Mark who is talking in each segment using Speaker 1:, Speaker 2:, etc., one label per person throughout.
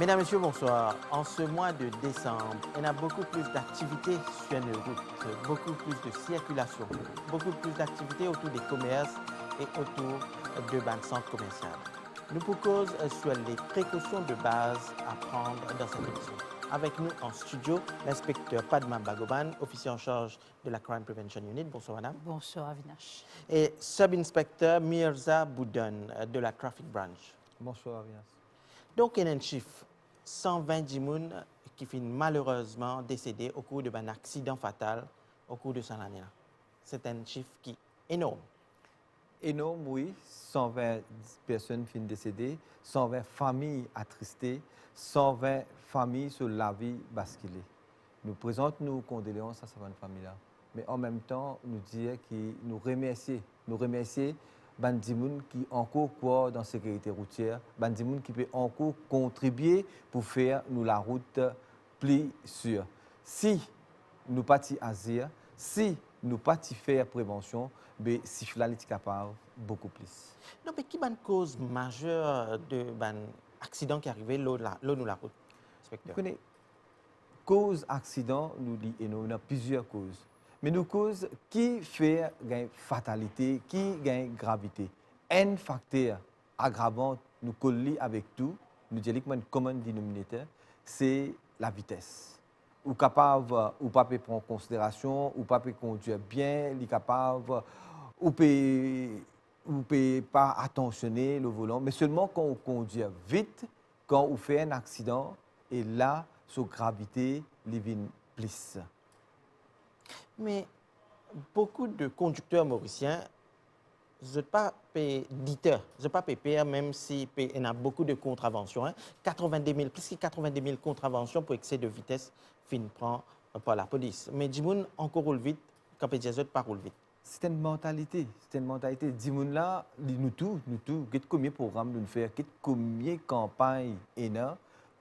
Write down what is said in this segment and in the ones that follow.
Speaker 1: Mesdames, Messieurs, bonsoir. En ce mois de décembre, on a beaucoup plus d'activités sur nos routes, beaucoup plus de circulation, beaucoup plus d'activités autour des commerces et autour de banques centres commerciales. Nous proposons sur les précautions de base à prendre dans cette émission. Avec nous en studio, l'inspecteur Padma Bagoban, officier en charge de la Crime Prevention Unit. Bonsoir, madame.
Speaker 2: Bonsoir, Avinash.
Speaker 1: Et sub-inspecteur Mirza Boudon de la Traffic Branch.
Speaker 3: Bonsoir, Avinas.
Speaker 1: Donc, il y a un chiffre 120 personnes qui finissent malheureusement décédées au cours d'un accident fatal au cours de cette année-là. C'est un chiffre qui est énorme.
Speaker 3: Énorme, oui. 120 personnes finissent décédées, 120 familles attristées, 120 familles sur la vie basculée. Nous présentons nos condoléances à ces familles-là. Mais en même temps, nous disons que nous remercions Bandimoun qui encore croient dans la sécurité routière, Bandimoun qui peut encore contribuer pour faire nous la route plus sûre. Si nous partis agir, si nous partis faire prévention, ben si cela est capable beaucoup plus.
Speaker 1: Non, mais qui est la cause majeure de l'accident qui est arrivé là nous la route, inspecteur?
Speaker 3: Vous connaissez, cause accident, nous dit, et nous avons plusieurs causes. Mais nous causes qui fait une fatalité, qui gagne gravité. Un facteur aggravant nous coller avec tout, nous disons que le commun dénominateur, c'est la vitesse. Ou capable, ou pas peut prendre en considération, ou pas peut conduire bien, ou capable, ou peut pas attentionner le volant, mais seulement quand on conduit vite, quand on fait un accident, et là, sa gravité, les vient plus.
Speaker 1: Mais beaucoup de conducteurs mauriciens ne sont pas d'éditeurs, ne sont pas payés, même s'il y a beaucoup de contraventions. 82 000, plus que 82 000 contraventions pour excès de vitesse fin prend par la police. Mais Dimoun encore roule vite, quand les autres pas roule vite.
Speaker 3: C'est une mentalité. C'est une mentalité. Dimoun là, nous tous, combien de programmes nous faisons, combien de campagnes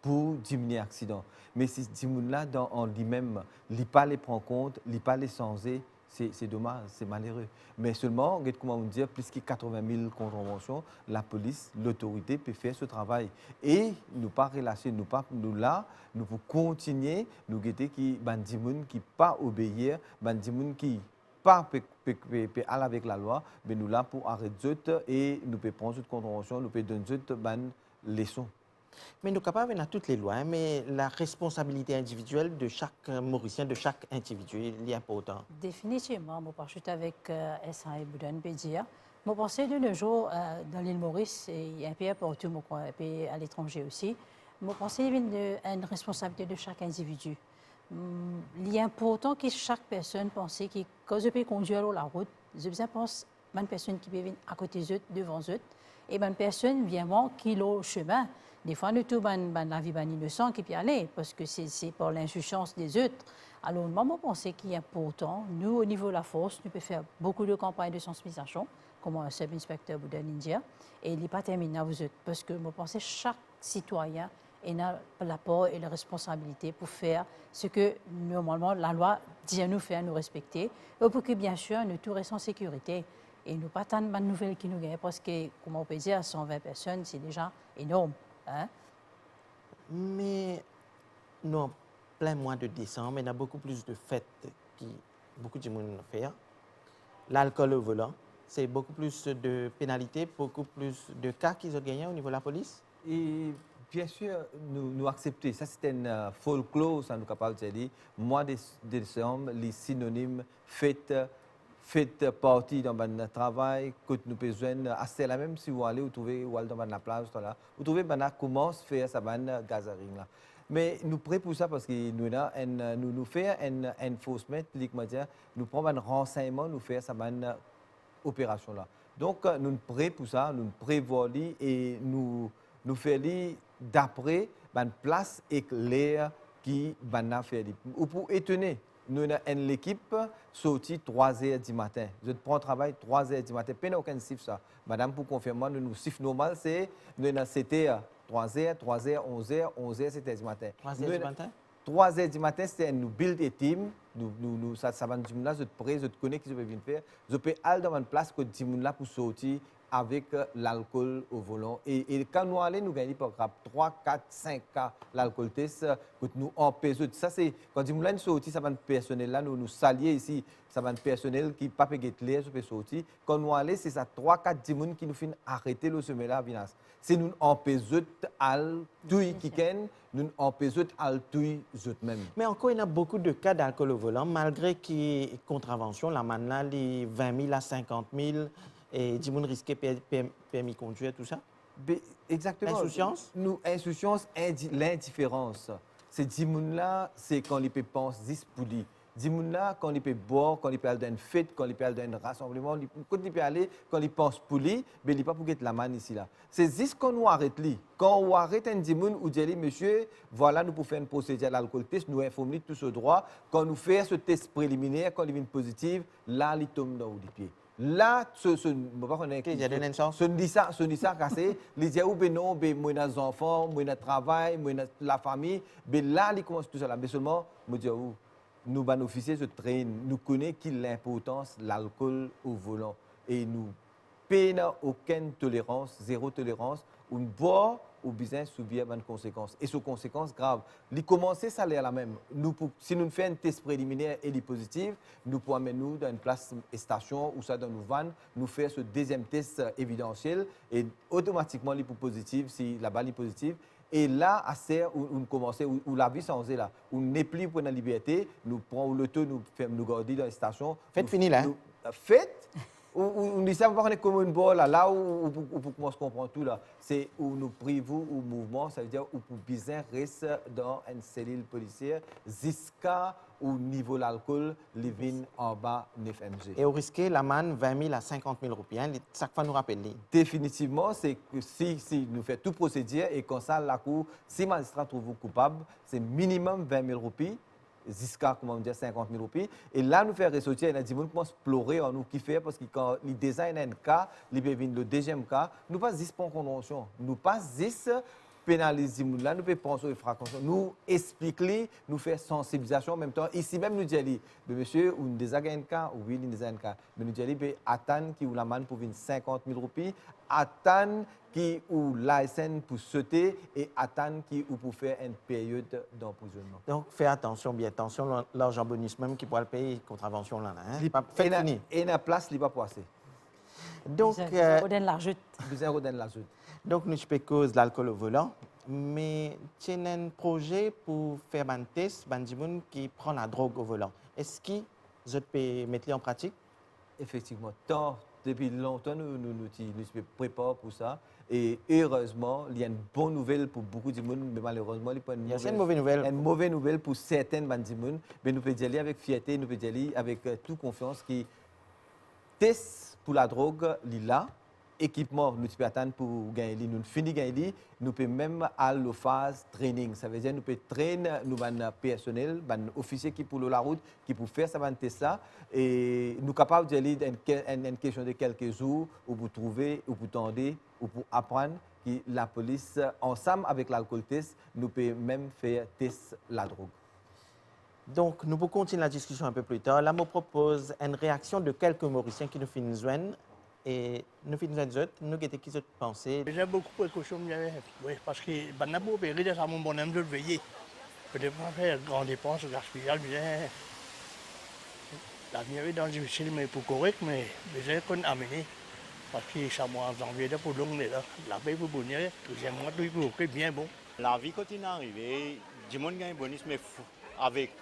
Speaker 3: pour diminuer l'accident. Mais si Dimoun là, en lui-même, il ne pas les prendre compte, il ne pas les changer, c'est dommage, c'est malheureux. Mais seulement, comment on dit, plus de 80 000 contraventions, la police, l'autorité peut faire ce travail. Et nous pas relâcher, nous là, nous pouvons continuer, nous guetter qui bandimoun qui pas obéir, bandimoun qui pas aller avec la loi, mais nous là pour arrêter et nous pouvons prendre cette contravention, nous pouvons donner cette leçon.
Speaker 1: Mais nous sommes capables de toutes les lois, mais la responsabilité individuelle de chaque Mauricien, de chaque individu, il est important.
Speaker 2: Définitivement, je suis avec S.A. et Boudon Bédia. Je pense que de nos jours, dans l'île Maurice, il y a un peu partout, un peu à l'étranger aussi, je pense qu'il y a une responsabilité de chaque individu. Il est important que chaque personne pense que quand je peux conduire la route, je pense à une personne qui peut venir à côté d'eux, devant eux, et une personne vient qui est au chemin. Des fois, nous avons la vie innocent qui peut aller parce que c'est par l'insuffisance des autres. Alors, moi, je pense qu'il est important, nous, au niveau de la force, nous pouvons faire beaucoup de campagnes de sensibilisation, comme un sub-inspecteur Boudon India, et il n'est pas terminé à vous autres, parce que je pense que chaque citoyen a l'apport et la responsabilité pour faire ce que, normalement, la loi dit à nous faire, nous respecter, et pour que, bien sûr, nous tous restons en sécurité. Et nous pas tant de nouvelles qui nous gagnent, parce que, comme on peut dire, 120 personnes, c'est déjà énorme. Hein?
Speaker 1: Mais nous, en plein mois de décembre, il y a beaucoup plus de fêtes que beaucoup de monde fait. L'alcool au volant, c'est beaucoup plus de pénalités, beaucoup plus de cas qu'ils ont gagnés au niveau de la police.
Speaker 3: Et bien sûr, nous acceptons. Ça, c'est un folklore, ça nous capable de dire. Mois de décembre, les synonymes faites partie dans notre travail, que nous besoin, c'est la même si vous allez, vous trouvez dans la plage, vous trouvez comment faire ça gathering là. Mais nous prêts pour ça parce que nous faisons un enforcement, nous prenons un renseignement, nous faisons ça opération là. Donc nous sommes prêts pour ça, nous prévoyons et nous faisons d'après la place et l'air qui va faire. Ou pour étonner. Nous avons une équipe sortie 3 heures du matin. Je prends le travail 3 heures du matin. Pas aucun chiffre ça. Madame, pour confirmer, nous chiffre normal, c'est nous avons 7 heures, 3 heures, 3 heures, 11 heures, 11 heures, 7 heures du matin.
Speaker 1: 3 heures du matin?
Speaker 3: 3 heures du matin, c'est nous build a team. Ça va nous là, je te prête, je te connais qui je vais venir faire. Je peux aller dans une place que tu là pour sortir avec l'alcool au volant. Et quand nous allons, nous gagnons par exemple 3, 4, 5 cas l'alcool test que nous empêchons. Ça, c'est quand nous allons sortir, ça va être personnel là, nous salier ici, ça va être personnel qui ne peut pas l'air, ça peut sortir. Quand nous allons, c'est ça 3, 4 personnes qui nous font arrêter le sommet là, c'est nous empêchons à tout qui ken, nous empêchons à tout même.
Speaker 1: Mais encore, il y a beaucoup de cas d'alcool au volant, malgré qu'il y ait contravention, la manna, les 20 000 à 50 000, et du monde risqué permis de conduire, tout ça.
Speaker 3: Exactement.
Speaker 1: Insouciance?
Speaker 3: Insouciance, l'indifférence. Ces dimoun-là, c'est quand ils pensent 10 pour lui. Dimoun-là, quand ils peuvent boire, quand ils peuvent aller dans une fête, quand ils peuvent aller dans un rassemblement, quand ils peuvent aller, quand ils pensent pour lui, mais il n'est pas pour être la manne ici. Là. C'est juste quand nous arrêtons lui. Quand on arrête un dimoun, ou dit, monsieur, voilà, nous pouvons faire une procédure à l'alcool test, nous informons tout ce droit. Quand nous faisons ce test préliminaire, quand il vient positif, là, il tombe dans les pieds. Là, ce ne dit ça cassé. Les dit ou ben non, ben moi des enfants, moi des travail, moi la famille, ben là il commence tout ça là. Mais seulement, me dit où nous ban officiers se traînent, nous connaissons qui l'importance de l'alcool au volant et nous payons aucune tolérance, zéro tolérance, on boit ou bien subir des conséquences. Et ces conséquences graves. Les commencer, ça l'est la même. Si nous faisons un test préliminaire et il est positif, nous pouvons amener nous dans une place station ou ça dans nos vannes, nous faire ce deuxième test évidentiel et automatiquement il est positif si la balle est positive. Et là, à serre, on commence, où la vie s'en là, on n'est plus pour la liberté, nous prenons le temps, nous garder dans la station.
Speaker 1: Faites fini là.
Speaker 3: Faites. On dit ça, on est comme une bolle là où pour commencer à comprendre tout là. C'est où nous privons au mouvement, ça veut dire où pour bien reste dans une cellule policière jusqu'à au niveau de l'alcool, les vins en bas 9 mg.
Speaker 1: Et au risqué, la manne 20 000 à 50 000 roupies. Chaque fois nous rappelle.
Speaker 3: Définitivement, c'est que si nous faisons tout procédure et comme ça, la cour, si le magistrat trouve vous coupable, c'est minimum 20 000 roupies. Jusqu'à 50 000 roupies. Et là, nous faisons ressortir, il y a des gens qui commencent à pleurer en nous qui fait parce que quand ils designent un cas, ils viennent le deuxième cas, nous pas juste pour convention, nous pas juste pénaliser là, nous pouvons penser aux fractions, nous expliquer, nous faire sensibilisation en même temps. Ici même, nous disons, monsieur, on a un cas, oui, on a un cas. Mais nous disons, attendre qui ou la manne pour 50 000 roupies, attendre qui ou l'ASN pour sauter et attendre qui ou pour faire une période d'emprisonnement.
Speaker 1: Donc, fais attention, bien attention, l'argent bonus même qui pourra le payer contravention là.
Speaker 3: Faites fini. Et la place, il n'est pas passé.
Speaker 2: Donc,
Speaker 1: donc, nous spéculons l'alcool au volant, mais tu as un projet pour faire un test qui prend la drogue au volant. Est-ce que vous pouvez mettre en pratique?
Speaker 3: Effectivement, depuis longtemps, nous préparons pour ça. Et heureusement, il y a une bonne nouvelle pour beaucoup de monde, mais malheureusement, il n'y a pas
Speaker 1: une mauvaise nouvelle.
Speaker 3: Une mauvaise nouvelle pour certaines bandes de monde. Mais nous pouvons y aller avec fierté, nous pouvons y aller avec toute confiance qui test pour la drogue, là. Équipement, nous pouvons attendre pour gagner. Nous finissons gagner, nous pouvons même aller à phase training. Ça veut dire que nous pouvons traîner nos personnel, nos officiers qui pour la route, qui pour faire ça, ça. Et nous sommes capables d'aller dans une question de quelques jours, ou pour trouver, ou pour tendre, ou pour apprendre que la police, ensemble avec l'alcool test, nous pouvons même faire test la drogue.
Speaker 1: Donc, nous pouvons continuer la discussion un peu plus tard. Là, je propose une réaction de quelques Mauriciens qui nous finissent joindre. Et nous finissons nous avons qui ont pensé.
Speaker 4: J'ai beaucoup de précautions, oui, parce que les gens périllent ça mon bonhomme de veiller. Peut-être pas faire grande dépense, gaspillage, bien. L'avenir dans le difficile, mais pour correct, mais j'ai qu'on amener. Parce que ça mois en janvier, pour long, la paix pour bonheur, deuxième mois, tout est bien bon.
Speaker 5: La vie continue à arriver, du monde gagne bonus, mais avec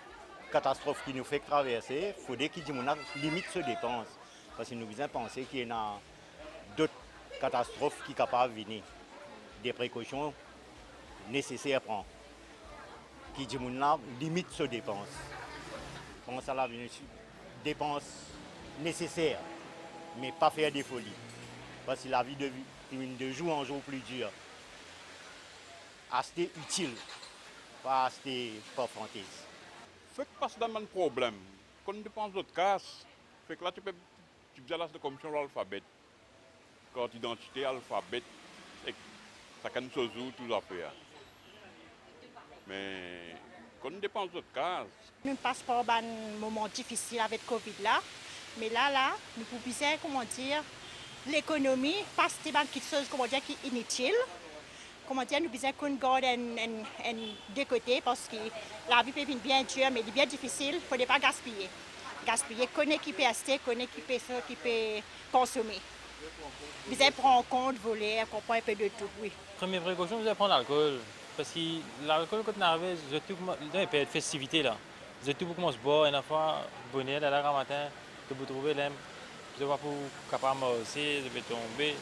Speaker 5: la catastrophe qui nous fait traverser, il faudrait que du monde limite se dépense. Parce que nous devons penser qu'il y a d'autres catastrophes qui sont capables de venir. Des précautions nécessaires à prendre. Qui dit que limite se dépense. Comment ça la dépense nécessaire, mais pas faire des folies. Parce que la vie devient de jour en jour plus dure. Acheter utile, pas acheter pour fantaisie.
Speaker 6: Fait que parce que dans un problème, quand on dépense d'autres casse, fait que là tu fais la commission de l'alphabet, carte d'identité, alphabet, ça can se joue tout à fait. Mais quand on dépense d'autres cases.
Speaker 7: Nous passons par un moment difficile avec Covid là, mais là, nous pouvons comment dire, l'économie, parce que c'est quelque chose, comment dire, qui est inutile. Comment dire, nous besoin qu'on garde de côté parce que la vie peut être bien dure, mais bien difficile. Il ne faut pas gaspiller. Gaspiller, connaît qui peut acheter, connaît qui peut faire, qui peut consommer. Vous allez prendre en compte, voler, comprendre un peu de tout, oui.
Speaker 8: Première précaution, vous allez prendre l'alcool. Parce que l'alcool, quand on arrive, il peut être festivité là. Vous êtes tout pour commencer à boire, une fois, bonnet, à la matin, vous trouvez l'aime. Vous allez pour capable de marcher, vous allez tomber.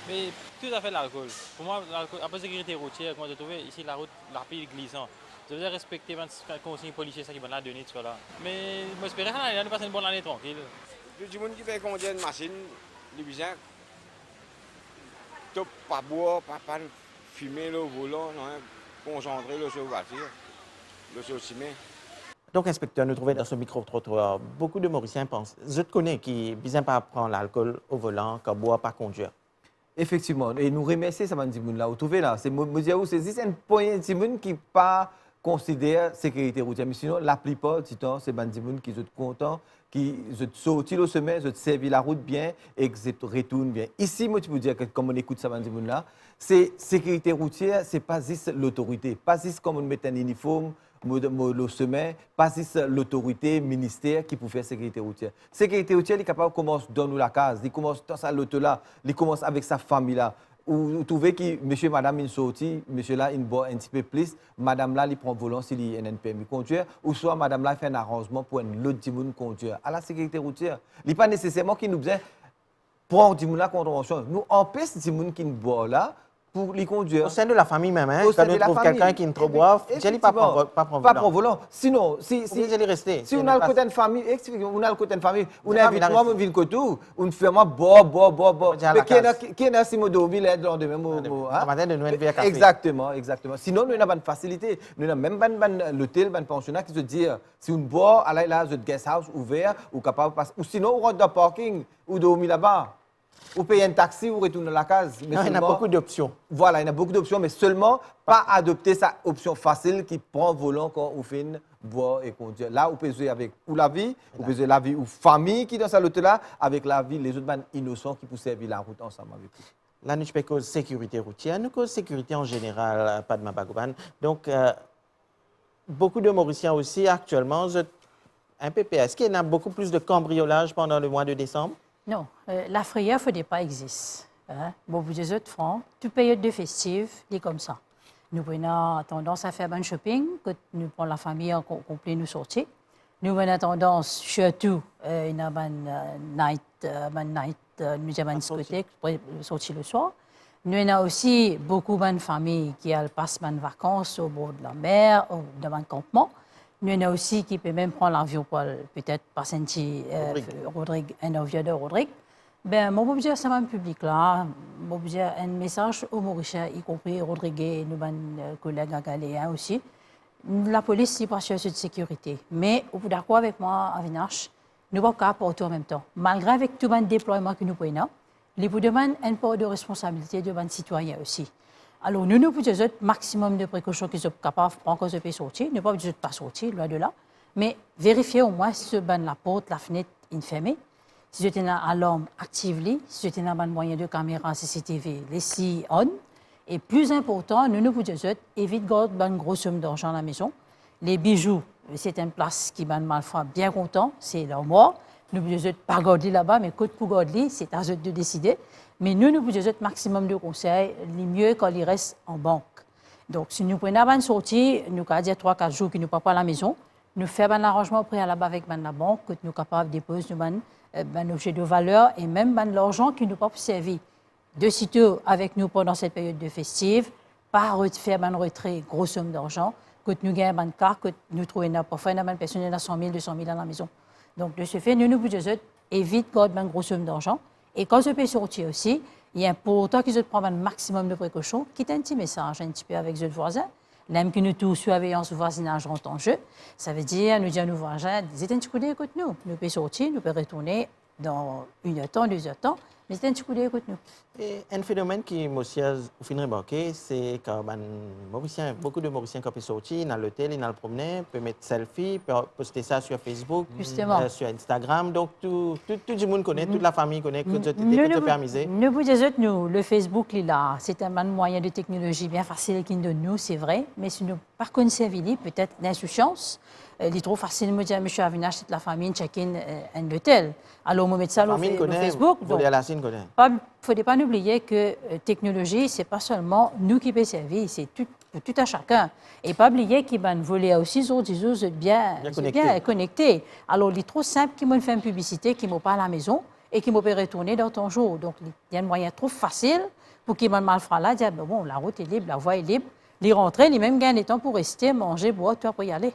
Speaker 8: Mais tout à fait l'alcool. Pour moi, après sécurité routière, comment vous trouvez ici la route, la pile glissant. Vous devez respecter les consignes policiers qui vont la donner de là. Mais j'espère que nous passer une bonne année tranquille.
Speaker 9: Le monde qui fait conduire une machine, les besoin, pas boire, pas fumer le volant, concentrer le sur la voiture, le sur le ciment.
Speaker 1: Donc, inspecteur, nous trouvons dans ce micro-trottoir, beaucoup de Mauriciens pensent, je te connais, qui ne pas prendre l'alcool au volant, qui boit, pas conduire.
Speaker 3: Effectivement, et nous remercions ça dit là, vous trouvez là, c'est un point de monde qui pas considère sécurité routière, mais sinon la plupart du temps c'est des gens qui sont contents, qui sont sortis le semaine, qui servi la route bien et qui retournent bien. Ici, moi tu peux dire que comme on écoute ça dit là, c'est sécurité routière, c'est pas juste l'autorité, pas juste comme on met un uniforme le semaine, pas juste l'autorité, ministère qui peut faire sécurité routière. Sécurité routière, il est capable de commencer dans la case, il commence dans sa lotte là, il commence avec sa famille là. Vous trouvez que monsieur, madame, il sortit, monsieur là, il boit un petit peu plus, madame là, il prend volant s'il y a un permis de conduire, ou soit madame là, il fait un arrangement pour un autre monde conduire. À la sécurité routière, il n'est pas nécessairement qu'il nous besoin prendre du monde là contravention. Nous empêchons du monde qui ne boit là pour les conduire.
Speaker 1: Au sein de la famille même, hein, quand on trouve quelqu'un qui ne trop boit, je ne pas prendre
Speaker 3: volant. Sinon, si on a le côté de famille, on a le côté de famille, on invite moi, on vient côté tout, on fait moi boire. Mais qui est si moi dormi là dans demain Exactement. Sinon, nous avons une facilité. Nous avons même l'hôtel, un pensionnat qui se dit si on boit, allez là, le guest house ouvert, ou capable passer. Ou sinon, on rentre dans le parking, ou dormi là-bas. Ou payer un taxi ou retourner à la case.
Speaker 1: Mais il y a beaucoup d'options.
Speaker 3: Voilà, il y a beaucoup d'options, mais seulement pas adopter cette option facile qui prend volant quand on fait boire et conduire. Là, on peut jouer avec ou la vie, on peut jouer la vie ou famille qui est dans cette route-là, avec la vie, les autres bandes innocents qui peuvent servir la route ensemble avec vous.
Speaker 1: Là, nous ne cause sécurité routière, nous cause sécurité en général, pas de Mabagoban. Donc, beaucoup de Mauriciens aussi, actuellement, un PPS, qu'il y a beaucoup plus de cambriolage pendant le mois de décembre?
Speaker 2: Non, la frayeur ne faudrait pas exister. Hein? Bon, vous des autres francs, toute période de festive, c'est comme ça. Nous avons tendance à faire un shopping, que nous prenons la famille en complet, nous sortir. Nous avons tendance, surtout, une night, nous avons une discothèque pour sortir le soir. Nous avons aussi beaucoup de familles qui passent des vacances au bord de la mer, dans un campement. Nous avons aussi qui peut même prendre l'avion pour peut-être passer un avion de Rodrigue. Ben, moi, je veux dire, c'est un public là. Moi, je veux dire, un message aux Mauriciens, y compris Rodrigue et nos collègues galéens aussi. La police n'est pas sur cette sécurité. Mais, vous êtes d'accord avec moi, Avinash, nous ne pouvons pas apporter en même temps. Malgré avec tout le déploiement que nous prenons, nous vous demandons un peu de responsabilité de nos citoyens aussi. Alors, nous pouvons faire un maximum de précautions qu'ils sont capables de prendre quand ils peuvent sortir. Nous ne pouvons pas sortir, loin de là. Mais vérifier au moins si la porte, la fenêtre est fermée, si vous avez une alarme active, si vous avez un moyen de caméra CCTV, les on. Et plus important, nous pouvons éviter de garder une grosse somme d'argent à la maison. Les bijoux, c'est une place qui m'a mal fait bien content, c'est leur mort. Nous ne pouvons pas garder là-bas, mais côté pour garder, c'est à eux de décider. Mais nous pouvons faire un maximum de conseils, les mieux quand ils restent en banque. Donc, si nous prenons une sortie, nous avons dit 3-4 jours que nous ne sommes pas à la maison, nous faisons un arrangement préalable avec la banque, que nous sommes capables de déposer un objet de valeur et même l'argent qui nous peut servir. De sitôt avec nous pendant cette période de festive, pas faire un retrait, grosse somme d'argent, que nous gagnons une carte, que nous trouvons parfois une personne qui a 100 000, 200 000 à la maison. Donc, de ce fait, nous pouvons éviter de gagner une grosse somme d'argent. Et quand je peux sortir aussi, il y a important qu'ils prennent un maximum de précautions, qui est un petit message un petit peu avec les voisins. Même que nous tous surveillance voisinage rentrent en jeu, ça veut dire, nous dire à nos voisins, c'est un petit coup d'écoute nous. Nous pouvons sortir, nous pouvons retourner dans 1 heure de temps, 2 heures de temps, Mais c'est un petit coup d'écoute, nous.
Speaker 1: Et un phénomène qui m'a aussi remarqué, c'est que beaucoup de Mauriciens qui peuvent sortir dans l'hôtel, ils peuvent le promener, peuvent mettre selfie, peuvent poster ça sur Facebook,
Speaker 2: Justement.
Speaker 1: sur Instagram. Donc tout le monde connaît, toute la famille connaît que tu
Speaker 2: Nous
Speaker 1: es permis.
Speaker 2: Nous vous disons, nous, le Facebook, là, c'est un moyen de technologie bien facile qui nous donne, c'est vrai, mais si nous par contre peut-être d'insouciance, il est trop facile de me dire, monsieur Avinash, c'est la famille, check-in un hôtel. Alors, on met ça sur Facebook.
Speaker 1: Il
Speaker 2: ne faut pas oublier que la technologie, ce n'est pas seulement nous qui peut servir, c'est tout à chacun. Et pas oublier qu'il va voler aussi aux autres bien connectés. Alors, il est trop simple qu'ils me fait une publicité qui ne pas à la maison et qui me peut retourner dans ton jour. Donc, il y a un moyen trop facile pour qu'ils me mal là, dire, bon, la route est libre, la voie est libre. Les rentrer, les mêmes gagnent temps pour rester, manger, boire, toi pour y aller.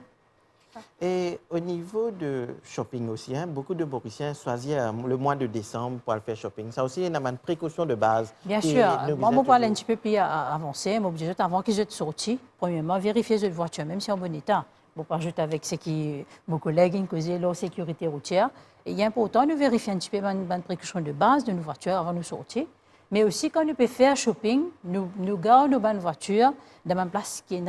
Speaker 1: Et au niveau de shopping aussi, beaucoup de Mauriciens choisissent le mois de décembre pour aller faire shopping. Ça aussi, il y a une précaution de base.
Speaker 2: Bien sûr. Moi, je vais aller un petit peu plus avancer. Mais avant qu'ils soient sortis, premièrement, vérifier cette voiture, même si en bon état. Je ne vais pas ajouter avec ce qui mes collègues ont causé leur sécurité routière. Et il est important de vérifier un petit peu une précaution de base de nos voitures avant de sortir. Mais aussi, quand nous pouvons faire shopping, nous gardons nos bonnes voitures dans une place qui est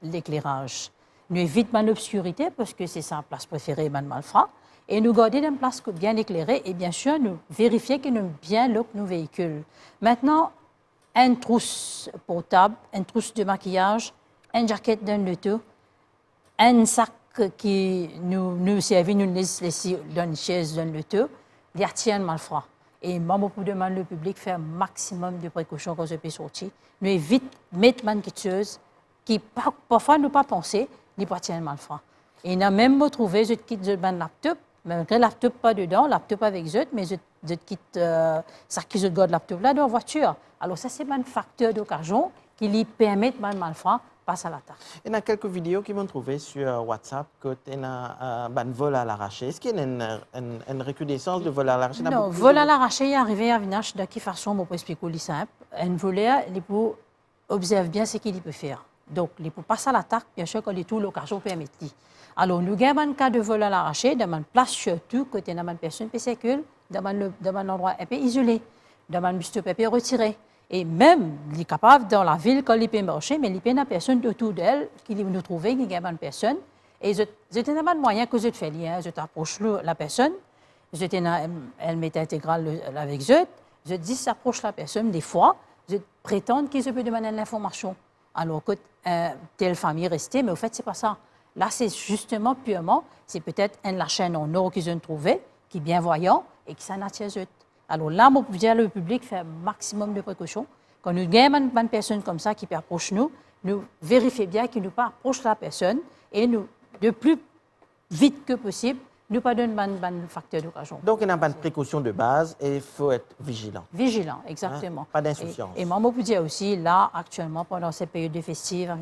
Speaker 2: l'éclairage. Nous évitons l'obscurité parce que c'est sa place préférée, malfrat. Et nous gardons une place bien éclairée et bien sûr, nous vérifions que nous bien nos véhicules. Maintenant, une trousse portable, une trousse de maquillage, une jaquette d'un auto, un sac qui nous servait, nous laisse dans une chaise d'un auto, il y a un malfrat. Et moi, pour demander le public faire un maximum de précautions quand je peux sortir. Nous évitons de mettre quelque chose qui parfois nous pas penser, ni pas tiens malfrat. Et on a même trouvé je quitte un laptop, mais le laptop pas dedans, laptop avec eux, mais je quitte ça qui je garde laptop là dans la voiture. Alors ça c'est un facteur d'occasion qui lui permet de malfrat passer à l'attaque.
Speaker 1: Il y a quelques vidéos qui m'ont trouvé sur WhatsApp que il y a un vol à l'arraché. Est-ce qu'il y a une recrudescence de vol à l'arraché?
Speaker 2: Non, vol à l'arraché est arrivé à Vinache de quelle façon, pour expliquer simple. Un voleur, il peut observer bien ce qu'il peut faire. Donc, il peut passer à l'attaque, bien sûr, quand tout l'occasion permet. Alors, nous avons un cas de vol à l'arraché, dans une place surtout, côté dans une personne qui circule, dans un endroit un peu isolé, dans un bus peut retiré. Et même, il est capable dans la ville, quand il peut marcher, mais il peut y avoir une personne autour d'elle qui nous trouve, il y a une personne. Et c'est un moyen que je fais, je t'approche la personne, elle met intégrale avec eux, je dis, s'approche la personne, des fois, je prétends qu'il se peut demander l'information. Alors que telle famille restée, mais au fait, ce n'est pas ça. Là, c'est justement purement, c'est peut-être la chaîne en or qu'ils ont trouvé, qui est bienvoyant et qui s'en attire. Alors là, on peut dire le public fait un maximum de précautions. Quand nous avons une personne comme ça qui approche nous vérifions bien qu'il nous pas approche la personne et nous, de plus vite que possible, nous pas donner un facteur d'occasion.
Speaker 1: Donc, il y a une précaution de base et il faut être vigilant.
Speaker 2: Vigilant, exactement.
Speaker 1: Pas d'insouciance.
Speaker 2: Et moi, je peux dire aussi, là, actuellement, pendant cette période de festive,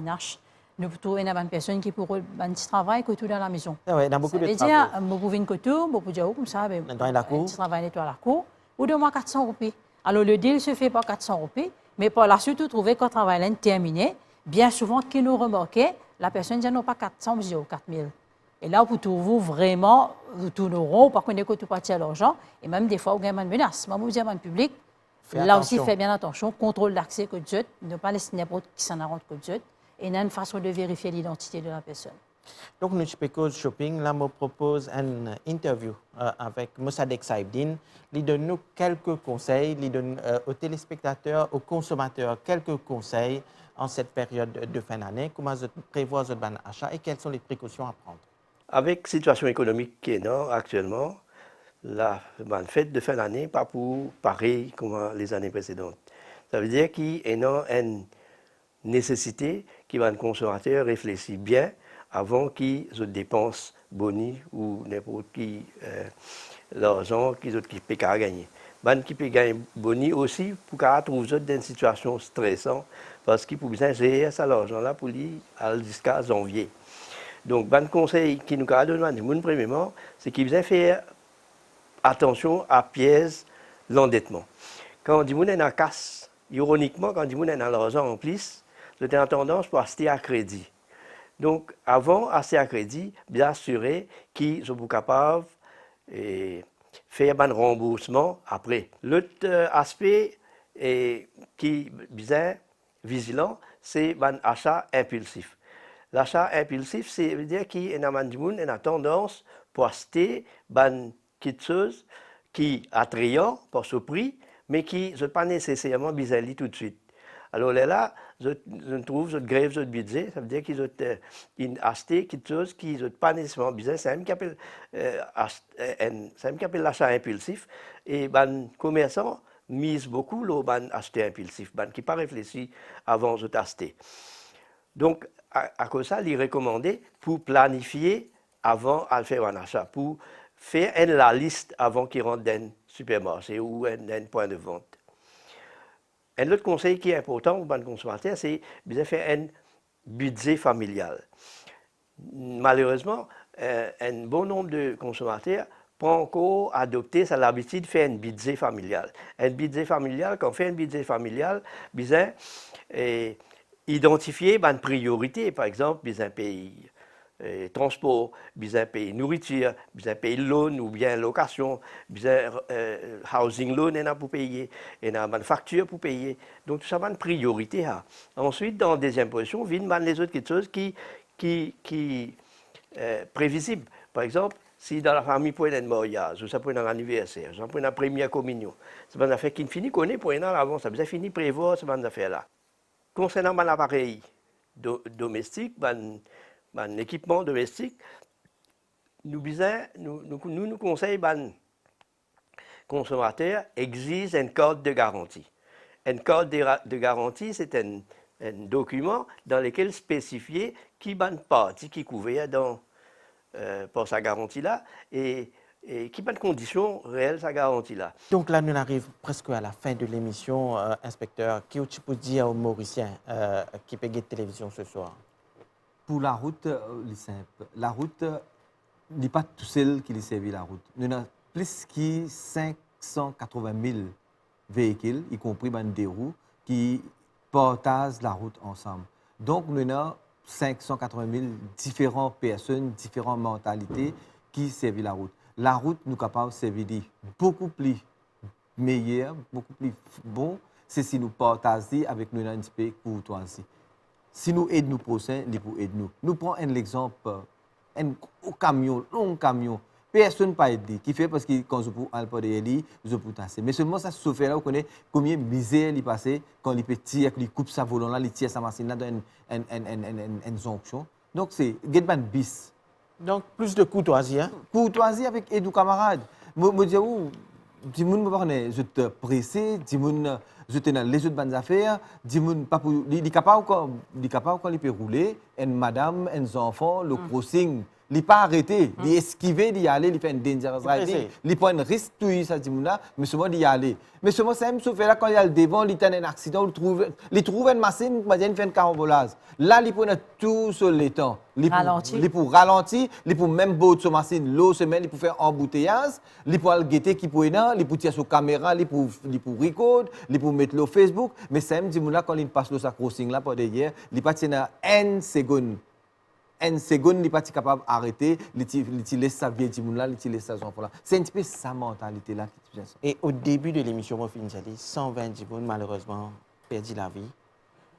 Speaker 2: nous trouvons une personne qui pourrait un petit travail que tout dans la maison.
Speaker 1: Oui, il y a beaucoup de travail.
Speaker 2: Ça veut dire, je peux venir je peux dire comme ça, un petit travail nettoyer la cour, ou de moi 400 roupies. Alors, le deal se fait par 400 roupies, mais par la suite, vous trouvez qu'un travail est terminé, bien souvent, qui nous remarquait, la personne dit non pas 400, vous dites 4000. Et là, vous trouvez vraiment, vous tournerez, parce qu'on est que tout parti à l'argent, et même des fois, vous avez une menace. Moi, vous dis à un public, là aussi, faites bien attention, contrôle d'accès que Dieu, ne pas laisser n'importe qui s'en arrête que Dieu, et il y a une façon de vérifier l'identité de la personne.
Speaker 1: Donc, nous, chez Shopping, là, me propose une interview avec Mossadegh Saïfdine. Il donne nous quelques conseils, il donne aux téléspectateurs, aux consommateurs quelques conseils en cette période de fin d'année, comment prévoir votre achat et quelles sont les précautions à prendre.
Speaker 10: Avec la situation économique qui est là actuellement, la fête de fin d'année n'est pas pour pareil comme les années précédentes. Ça veut dire qu'il y a une nécessité que le consommateur réfléchisse bien avant qu'il se dépense boni ou n'importe qui l'argent qu'il peut gagner. Qui peut gagner boni aussi pour qu'il trouve dans une situation stressante parce qu'il peut besoin de gérer cet argent-là pour lui jusqu'à janvier. Donc, le conseil qui nous a donné, premièrement, c'est qu'il faut faire attention à piège l'endettement. Quand on dit qu'on est en casse, ironiquement, quand on dit qu'on est en l'argent en plus, vous avez tendance pour acheter à crédit. Donc, avant d'acheter à crédit, bien assurer qu'ils sont capables de faire un remboursement après. L'autre aspect qui est vigilant, c'est l'achat impulsif. L'achat impulsif, c'est veut dire qu'il y a une tendance pour acheter quelque chose qui est attrayant par ce prix, mais qui n'est pas nécessairement besoin tout de suite. Alors là, je trouve que grève votre budget, ça veut dire qu'ils ont acheté quelque chose qui n'est pas nécessairement besoin. C'est un qui appelle l'achat impulsif. Et les commerçants misent beaucoup sur l'achat impulsif, qui n'est pas réfléchi avant d'acheter. Donc, à cause de ça, il est recommandé pour planifier avant de faire un achat, pour faire la liste avant qu'il rentre dans un supermarché ou dans un point de vente. Un autre conseil qui est important pour les consommateurs, c'est de faire un budget familial. Malheureusement, un bon nombre de consommateurs pas encore adopté l'habitude de faire un budget familial. Un budget familial, quand on fait un budget familial, besoin identifier une priorité, par exemple, besoin payer transport, besoin payer nourriture, besoin payer loan ou bien location, besoin housing loan pour payer, et une facture pour payer. Donc tout ça va une priorité. Ensuite, dans la deuxième position, viennent les autres quelque chose qui prévisible. Par exemple, si dans la famille pour un mariage, ou ça pour un anniversaire, ça pour une première communion, c'est une affaire qui finit connaître pour un an avant, ça besoin finir prévoir cette affaire-là. Concernant l'appareil domestique, l'équipement domestique, nous conseillons aux consommateurs exige un code de garantie. Un code de garantie, c'est un document dans lequel spécifier qui est une partie qui est couverte pour sa garantie-là et qui pas de conditions réelles sa garantie-là.
Speaker 1: Donc là, nous arrivons presque à la fin de l'émission, inspecteur. Qu'est-ce que tu peux dire aux Mauriciens qui payent la télévision ce soir?
Speaker 3: Pour la route, c'est simple. La route n'est pas tout seul qui servi la route. Nous avons plus de 580 000 véhicules, y compris des roues, qui partagent la route ensemble. Donc, nous avons 580 000 différentes personnes, différentes mentalités qui servent la route. La route nous capable de servir beaucoup plus meilleur, beaucoup plus bon, c'est si nous partageons avec nous un petit peu courtoisie. Si nous aidons nos prochains, ils peuvent aider nous. Nous prenons un exemple, un long camion, personne ne peut aider. Qui fait parce que quand je peux aller derrière, je peux tasser. Mais seulement ça se fait là, on connaît combien de misère il passe quand il peut tirer, il coupe sa volant là, il tire sa machine là dans une jonction. Donc c'est un bis.
Speaker 1: Donc, plus de courtoisie. Hein?
Speaker 3: Courtoisie avec aide camarades. Je dis, je te pressé, je te dans les autres bonnes affaires, il est capable quand il peut rouler, une madame, un enfant, le crossing, il n'est pas arrêté, il esquiver, il y aller, il fait un dangerous riding, il prend un risque, tout ça, mais seulement d'y aller. Mais seulement, ça me fait là quand il y a le devant, il y a un accident, il trouve une machine, il fait un carambolage. Là, il prend tout sur le temps. Il pour ralentir, il pour même boire sur machine, l'eau semaine, il pour faire embouteillage, il pour le guetter qui pour là, il pour tirer sur caméra, il pour record, il pour mettre le Facebook. Mais ça me dit là quand il passe le crossing là par derrière, il pas tient 1 seconde. 1 seconde, il n'est pas capable d'arrêter, il laisse sa vieille là, il laisse sa enfant là. C'est un petit peu sa mentalité là qui tient ça.
Speaker 1: Et au début de l'émission, moi, 120 Djiboun, malheureusement, perdu la vie.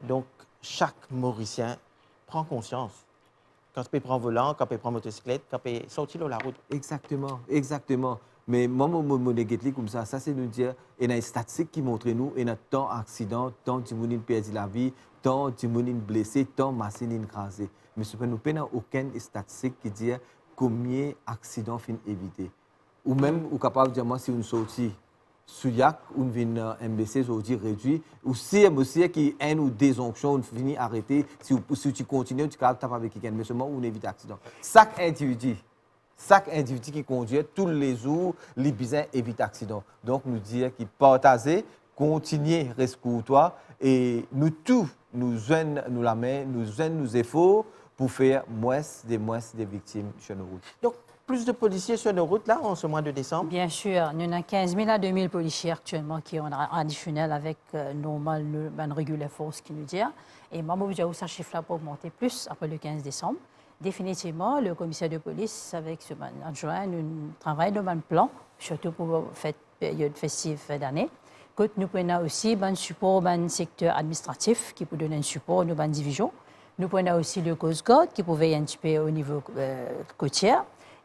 Speaker 1: Donc, chaque Mauricien prend conscience. Quand il prend volant, quand il prend motocyclette, quand il sortir de la route.
Speaker 3: Exactement, exactement. Mais moi, mon négatif comme ça, c'est nous dire, il y a une statistique qui montre nous, il y a tant d'accidents, tant de gens qui perdent la vie, tant de gens blessés, tant de machines écrasées. Mais nous n'avons aucune statistique qui dit combien d'accidents sont évités. Ou même, on est capable de dire, moi, si on sortit sous yak, on vient MBC, on dit réduit. Ou si il y a une ou des onctions, on finit arrêter. Si tu continues, tu es capable de taper avec quelqu'un. Mais seulement, on évite l'accident. Chaque individu qui conduit, tous les jours, les besoins évitent l'accident. Donc, nous disons qu'il partage, continuer, reste courtois. Et nous tous, nous joignons la main, nous joignons nos efforts pour faire moins des victimes sur nos routes.
Speaker 1: Donc, plus de policiers sur nos routes, là, en ce mois de décembre?
Speaker 2: Bien sûr. Nous avons 15 000 à 2 000 policiers actuellement qui sont additionnels avec normal, une régulière force qui nous dit. Et moi, je ça chiffre-là pour augmenter plus après le 15 décembre. définitivement, le commissaire de police, avec ce adjoint, nous travaillons dans un plan, surtout pour cette période festive d'année. Nous prenons aussi un support dans le secteur administratif qui peut donner un support dans une division. Nous prenons aussi le Coast Guard qui peut veiller un petit peu au niveau côtier.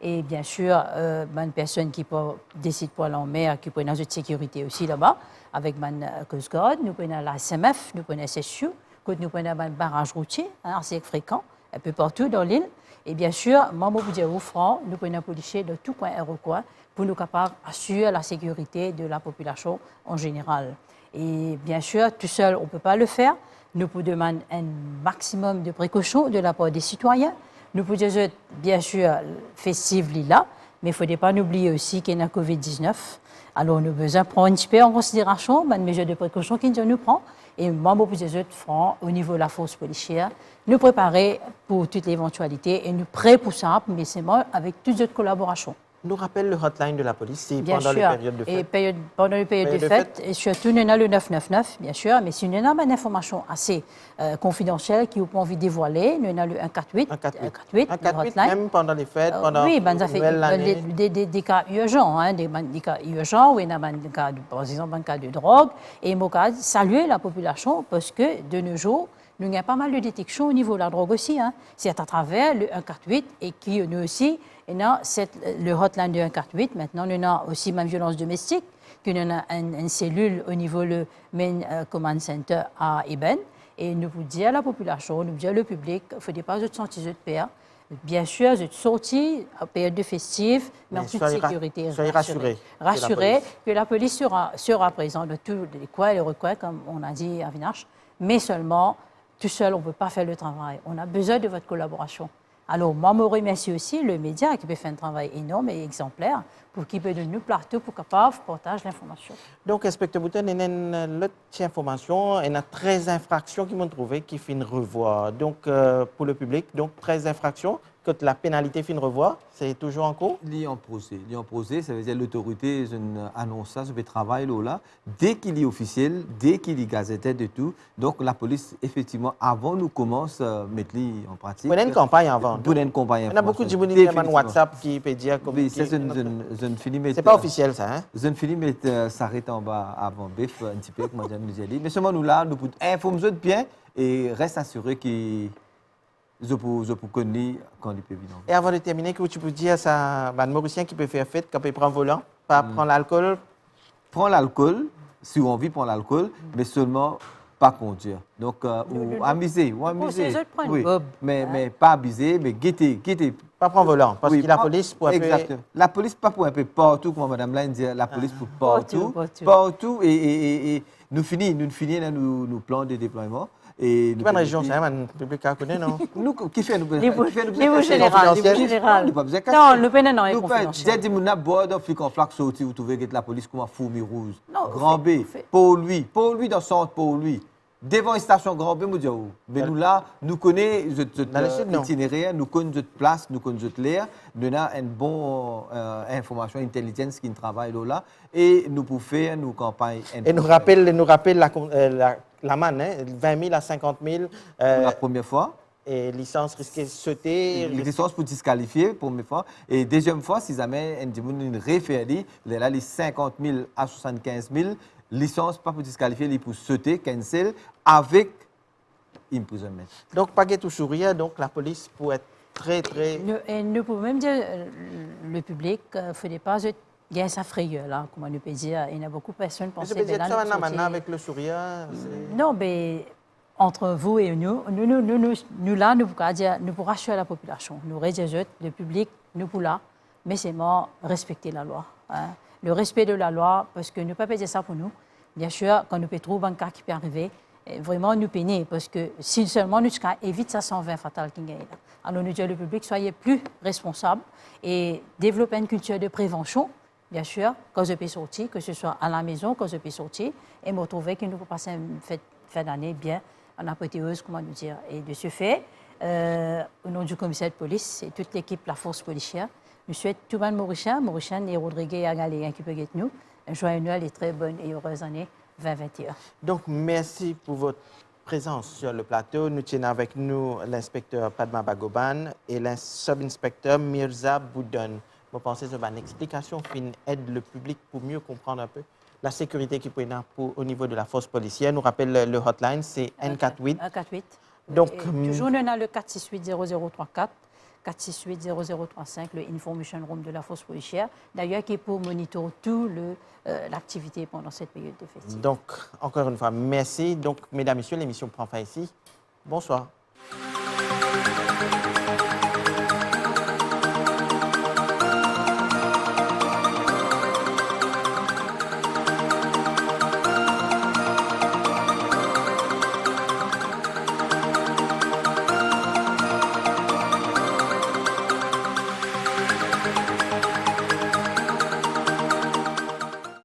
Speaker 2: Et bien sûr, une personne qui décide pour aller en mer, qui prend notre sécurité aussi là-bas, avec le Coast Guard. Nous prenons la SMF, nous prenons SSU, nous prenons un barrage routier assez fréquent, un peu partout dans l'île. Et bien sûr, membre du franc, nous prenons un policier de tout coin et recoin pour nous capables d'assurer la sécurité de la population en général. Et bien sûr, tout seul, on ne peut pas le faire. Nous pouvons demander un maximum de précautions de la part des citoyens. Nous pouvons dire, bien sûr, festive là, mais il ne faudrait pas oublier aussi qu'il y a la COVID-19. Alors, nous avons besoin de prendre un petit peu en considération les mesures de précaution qu'il nous prend. Et moi, je vous francs au niveau de la force policière, nous préparer pour toutes les éventualités et nous prêts pour ça, mais c'est moi avec toutes les autres collaborations.
Speaker 1: Nous rappelle le hotline de la police, c'est
Speaker 2: Bien
Speaker 1: pendant
Speaker 2: sûr.
Speaker 1: les périodes de fête.
Speaker 2: Et pendant les périodes de fête, et surtout, nous avons le 999, bien sûr, mais si nous avons une information assez confidentielle qui vous pas envie de dévoiler, nous avons le 148.
Speaker 1: 148, même pendant les fêtes, pendant
Speaker 2: oui, ça fait
Speaker 1: l'année.
Speaker 2: des cas urgents, hein, des cas urgents, où il y a des cas, par exemple, un cas de drogue. Et il faut saluer la population parce que de nos jours, nous avons pas mal de détections au niveau de la drogue aussi. Hein. C'est à travers le 148 et qui nous aussi, et là, le hotline de 148. Maintenant, nous avons aussi ma violence domestique, que nous avons une cellule au niveau du main command center à Eben. Et nous vous disons à la population, nous disons au public, il ne faut pas se sentir de peur. Bien sûr, vous sorti en période de festive, mais en toute sécurité.
Speaker 1: Soyez rassurés.
Speaker 2: Rassurés que la police sera présente de tous les coins et les recoins, comme on a dit à Vinache, mais seulement, tout seul, on ne peut pas faire le travail. On a besoin de votre collaboration. Alors, moi, je remercie aussi le média qui peut faire un travail énorme et exemplaire pour qu'il peut donner nous plateau pour capable partager l'information.
Speaker 1: Donc, inspecteur Bouton, il y a une autre information, il y a 13 infractions qui m'ont trouvé qui finissent revoir. Donc, pour le public, donc 13 infractions, que la pénalité finit revoir, c'est toujours en cours?
Speaker 3: Il y a un procès, ça veut dire l'autorité annonce ça, ça fait travail là. Dès qu'il est officiel, dès qu'il est gazetté de tout, donc la police, effectivement, avant nous commence à mettre en pratique.
Speaker 1: Vous avez une campagne avant.
Speaker 3: Vous avez une campagne.
Speaker 1: Il y a beaucoup de gens qui ont WhatsApp qui peut dire que.
Speaker 3: Oui, c'est une film.
Speaker 1: C'est pas officiel ça, hein?
Speaker 3: Une film s'arrête en bas avant BIF, un petit peu, comme Madame nous a dit. Mais seulement nous là, nous pouvons informer bien et reste assuré que je peux connaître quand il peut venir.
Speaker 1: Et avant de terminer, que tu peux dire à un Mauricien qui peut faire fête quand il prend volant, pas prendre l'alcool?
Speaker 3: Prends l'alcool, si on vit, prends l'alcool, mais seulement pas conduire. Donc, ou amuser. Oui, mais pas abuser, mais guetter.
Speaker 1: Pas prendre volant, parce que la police pour un peu...
Speaker 3: Exactement. La police pas pour un peu partout, comme Madame Laine dit, la police pour partout. Et nous finissons nos plans de déploiement. Et
Speaker 1: quelle région c'est un public à connaître, non?
Speaker 3: Nous, qui fait nous?
Speaker 2: Niveau général. Non, le pénin non est confidentiel.
Speaker 3: J'ai dit, nous boire dans le flac sorti, vous trouvez que la police comme un fourmi rouge. Grand B, pour lui dans le centre, pour lui. Devant une station Grand B, nous disons, mais nous là, nous connaissons l'itinéraire, nous connaissons notre place, nous connaissons l'air, nous avons une bonne information, intelligence qui travaille là, et nous pouvons faire nos campagnes.
Speaker 1: Et nous rappelle la manne, hein, 20 000 à 50 000.
Speaker 3: Pour la première fois.
Speaker 1: Et licence risquée de sauter.
Speaker 3: Licence pour disqualifier, première fois. Et deuxième fois, si jamais une référé, là, les 50 000 à 75 000, licence pas pour disqualifier, les pour sauter, cancel, avec imprisonnement.
Speaker 1: Donc, pas tout sourire, donc la police pour être très.
Speaker 2: Nous pouvons même dire le public, il ne faudrait pas. Il y a sa frayeur, là, comment on peut dire. Il y a beaucoup de personnes qui pensent
Speaker 1: que c'est ça maintenant avec le sourire.
Speaker 2: Non, mais entre vous et nous là, nous pouvons rassurer la population. Nous réjouissons le public, nous pouvons là, mais c'est moi respecter la loi. Hein. Le respect de la loi, parce que nous ne pouvons pas dire ça pour nous. Bien sûr, quand nous pouvons trouver un cas qui peut arriver, vraiment nous peiner, parce que si seulement nous évitons ça 120 fatal qui gagne. Alors nous disons au public, soyez plus responsables et développez une culture de prévention. Bien sûr, quand je peux sortir, que ce soit à la maison, quand je peux sortir, et me retrouver que nous pouvons passer une fin d'année bien, en apothéose, comment nous dire. Et de ce fait, au nom du commissaire de police et toute l'équipe de la force policière, nous souhaitons tout le monde Mauricien et Rodrigue et Agalien qui peuvent nous un joyeux Noël et très bonne et heureuse année 2021.
Speaker 1: Donc, merci pour votre présence sur le plateau. Nous tenons avec nous l'inspecteur Padma Bagoban et le sub-inspecteur Mirza Boudon. Vous pensez que une explication fin aide le public pour mieux comprendre un peu la sécurité qui peut être au niveau de la force policière. Nous rappelle le hotline, c'est N48.
Speaker 2: 148.
Speaker 1: Donc,
Speaker 2: toujours, on a le 468-0034, 468-0035, le Information Room de la force policière, d'ailleurs qui est pour monitorer toute l'activité pendant cette période de festival.
Speaker 1: Donc, encore une fois, merci. Donc, mesdames, messieurs, l'émission prend fin ici. Bonsoir.